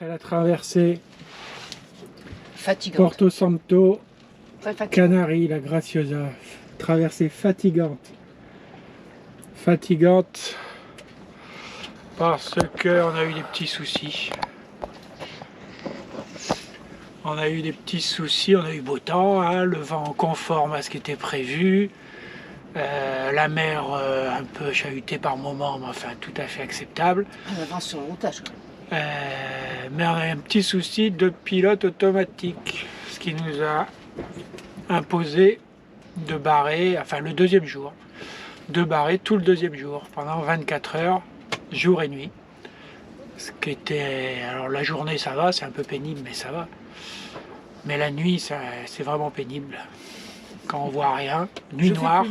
après la traversée Fatigante. Porto Santo, Très fatigante. Canaries, la Graciosa. Traversée fatigante. Fatigante parce qu'on a eu des petits soucis. On a eu des petits soucis, on a eu beau temps, hein, le vent conforme à ce qui était prévu. La mer un peu chahutée par moments, mais enfin tout à fait acceptable. On avance sur le routage. Mais on a un petit souci de pilote automatique, ce qui nous a imposé de barrer, enfin le deuxième jour, de barrer tout le deuxième jour, pendant 24 heures, jour et nuit. Ce qui était, alors la journée ça va, c'est un peu pénible, mais ça va. Mais la nuit, c'est vraiment pénible. Quand on voit rien, nuit noire,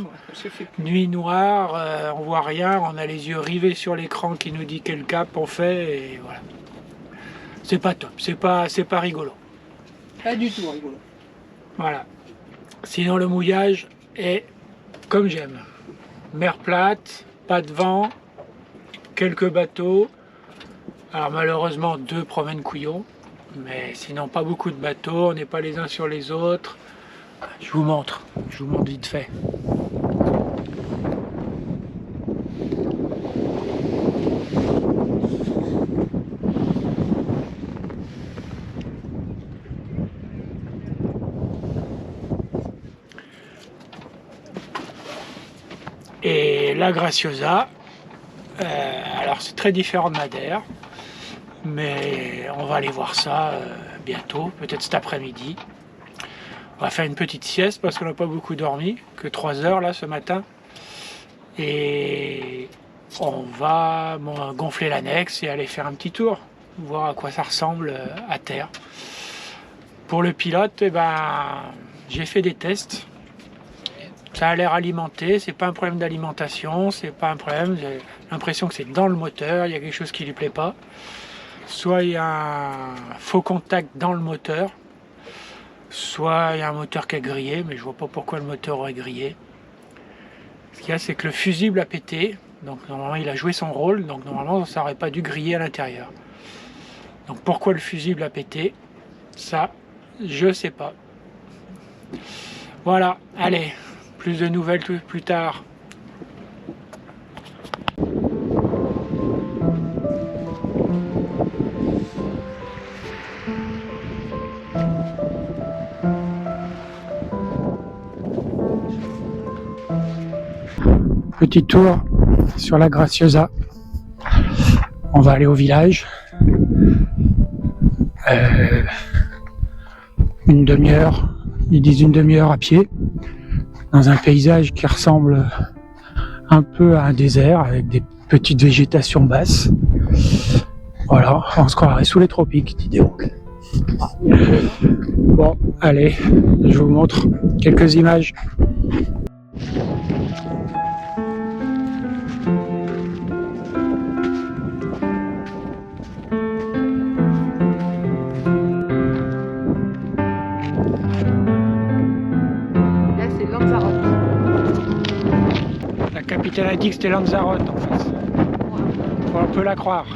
on voit rien, on a les yeux rivés sur l'écran qui nous dit quel cap on fait, et voilà. C'est pas top, c'est pas rigolo. Pas du tout rigolo. Voilà. Sinon le mouillage est comme j'aime. Mer plate, pas de vent, quelques bateaux. Alors malheureusement 2 promènent couillons, mais sinon pas beaucoup de bateaux, on n'est pas les uns sur les autres. Je vous montre vite fait. Et la Graciosa, alors c'est très différent de Madère, mais on va aller voir ça bientôt, peut-être cet après-midi. On va faire une petite sieste parce qu'on n'a pas beaucoup dormi, que 3 heures là ce matin. Et on va gonfler l'annexe et aller faire un petit tour, voir à quoi ça ressemble à terre. Pour le pilote, j'ai fait des tests. Ça a l'air alimenté, c'est pas un problème d'alimentation, c'est pas un problème, j'ai l'impression que c'est dans le moteur, il y a quelque chose qui lui plaît pas. Soit il y a un faux contact dans le moteur, soit il y a un moteur qui a grillé, mais je vois pas pourquoi le moteur aurait grillé. Ce qu'il y a, c'est que le fusible a pété, donc normalement il a joué son rôle, donc normalement ça aurait pas dû griller à l'intérieur. Donc pourquoi le fusible a pété, ça, je sais pas. Voilà, allez, plus de nouvelles plus tard. Petit tour sur la Graciosa. On va aller au village. Une demi-heure, ils disent une demi-heure à pied, dans un paysage qui ressemble un peu à un désert avec des petites végétations basses. Voilà, on se croirait sous les tropiques, dis donc. Bon, allez, je vous montre quelques images. La capitaine a dit que c'était Lanzarote en face. On peut la croire.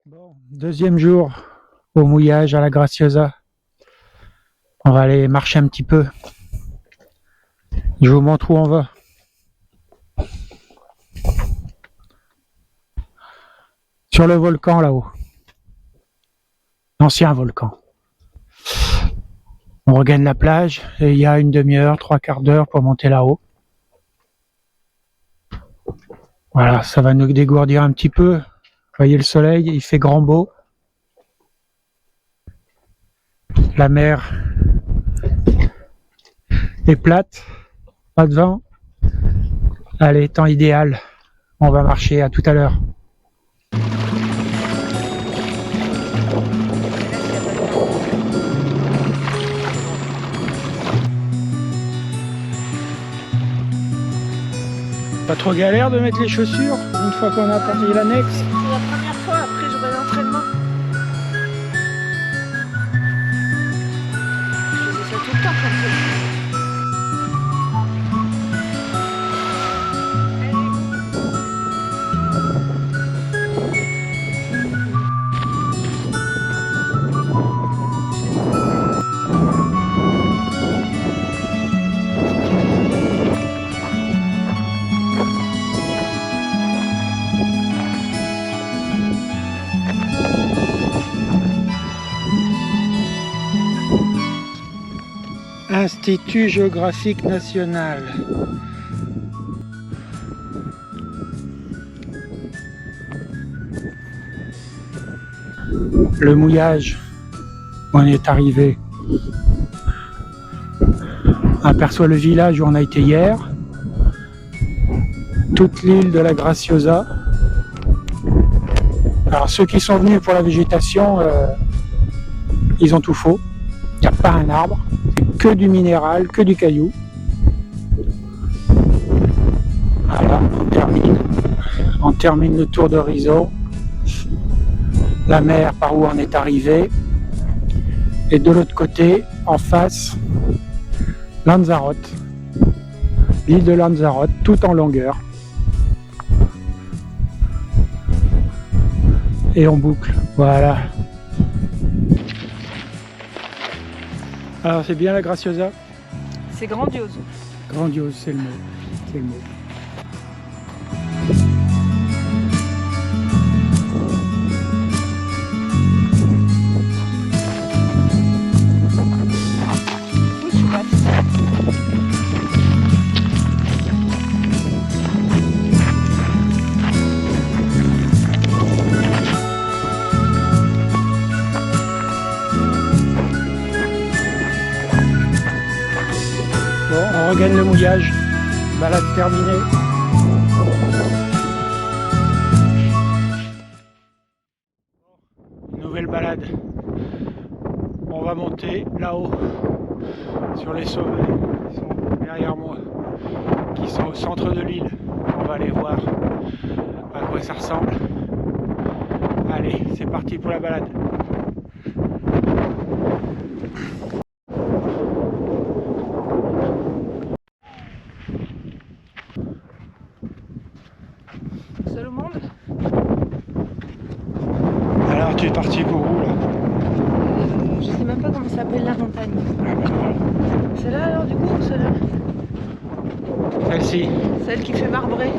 Bon, deuxième jour au mouillage à la Graciosa. On va aller marcher un petit peu. Je vous montre où on va. Sur le volcan là-haut. L'ancien volcan. On regagne la plage et il y a une demi-heure, 3/4 d'heure pour monter là-haut. Voilà, ça va nous dégourdir un petit peu. Vous voyez le soleil, il fait grand beau. La mer est plate, pas de vent. Allez, temps idéal. On va marcher, à tout à l'heure. Pas trop galère de mettre les chaussures une fois qu'on a terminé l'annexe? C'est la première fois, après j'aurai l'entraînement. Je faisais ça tout le temps comme ça. Institut géographique national. Le mouillage, on est arrivé. On aperçoit le village où on a été hier. Toute l'île de la Graciosa. Alors ceux qui sont venus pour la végétation, ils ont tout faux. Il n'y a pas un arbre. Que du minéral, que du caillou. Voilà, on termine le tour d'horizon. La mer par où on est arrivé. Et de l'autre côté, en face, Lanzarote. L'île de Lanzarote, tout en longueur. Et on boucle, voilà. Alors c'est bien la Graciosa? C'est grandiose. Grandiose, c'est le mot. C'est le mot. Tout chouette. Bon, on regagne le mouillage. Balade terminée. Nouvelle balade. On va monter là-haut, sur les sommets qui sont derrière moi, qui sont au centre de l'île. On va aller voir à quoi ça ressemble. Allez, c'est parti pour la balade. Seul au monde. Alors tu es parti pour où là? Je sais même pas comment s'appelle la montagne. Celle-là alors du coup ou celle-là? Celle-ci. Celle qui fait marbrer.